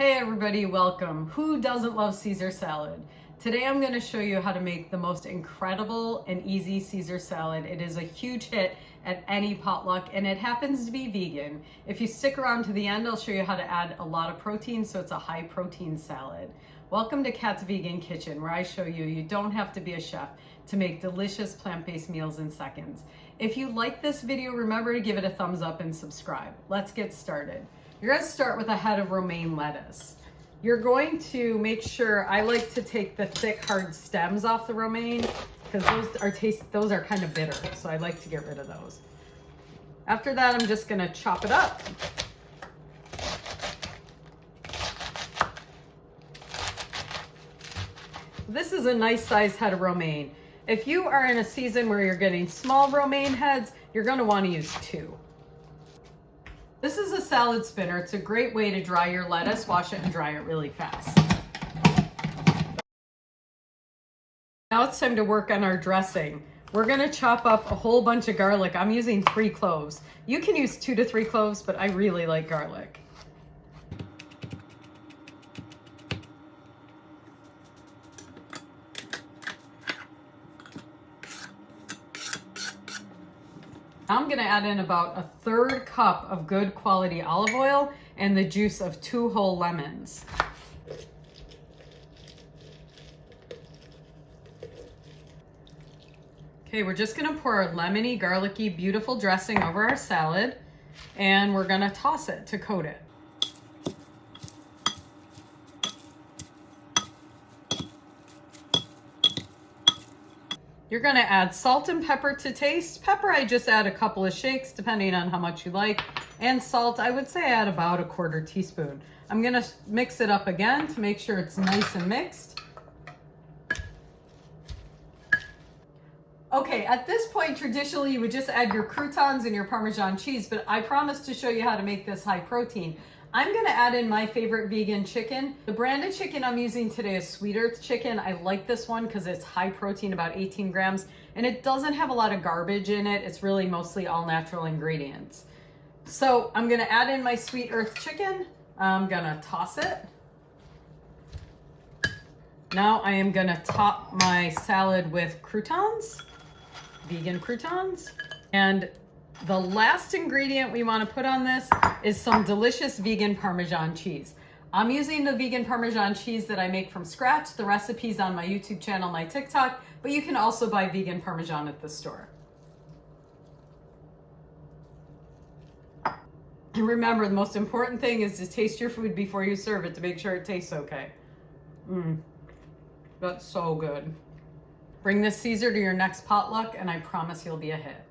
Hey everybody, welcome. Who doesn't love Caesar salad? Today I'm going to show you how to make the most incredible and easy Caesar salad. It is a huge hit at any potluck and it happens to be vegan. If you stick around to the end, I'll show you how to add a lot of protein so it's a high protein salad. Welcome to Kat's Vegan Kitchen, where I show you don't have to be a chef to make delicious plant-based meals in seconds. If you like this video, remember to give it a thumbs up and subscribe. Let's get started. You're going to start with a head of romaine lettuce. You're going to make sure, I like to take the thick hard stems off the romaine because those are kind of bitter, so I like to get rid of those. After that, I'm just going to chop it up. This is a nice sized head of romaine. If you are in a season where you're getting small romaine heads, you're going to want to use 2. This is a salad spinner. It's a great way to dry your lettuce. Wash it and dry it really fast. Now it's time to work on our dressing. We're going to chop up a whole bunch of garlic. I'm using 3 cloves. You can use 2 to 3 cloves, but I really like garlic. I'm going to add in about a 1/3 cup of good quality olive oil and the juice of 2 whole lemons. Okay, we're just going to pour a lemony, garlicky, beautiful dressing over our salad, and we're going to toss it to coat it. You're going to add salt and pepper to taste. Pepper, I just add a couple of shakes depending on how much you like. And salt, I would say add about a 1/4 teaspoon. I'm going to mix it up again to make sure it's nice and mixed. Okay, at this point, traditionally, you would just add your croutons and your Parmesan cheese, but I promised to show you how to make this high protein. I'm gonna add in my favorite vegan chicken. The branded chicken I'm using today is Sweet Earth chicken. I like this one because it's high protein, about 18 grams, and it doesn't have a lot of garbage in it. It's really mostly all natural ingredients. So I'm gonna add in my Sweet Earth chicken. I'm gonna toss it. Now I am gonna top my salad with croutons, vegan croutons, and the last ingredient we want to put on this is some delicious vegan Parmesan cheese. I'm using the vegan Parmesan cheese that I make from scratch. The recipe's on my YouTube channel, my TikTok, but you can also buy vegan Parmesan at the store. And remember, the most important thing is to taste your food before you serve it to make sure it tastes okay. That's so good. Bring this Caesar to your next potluck and I promise you'll be a hit.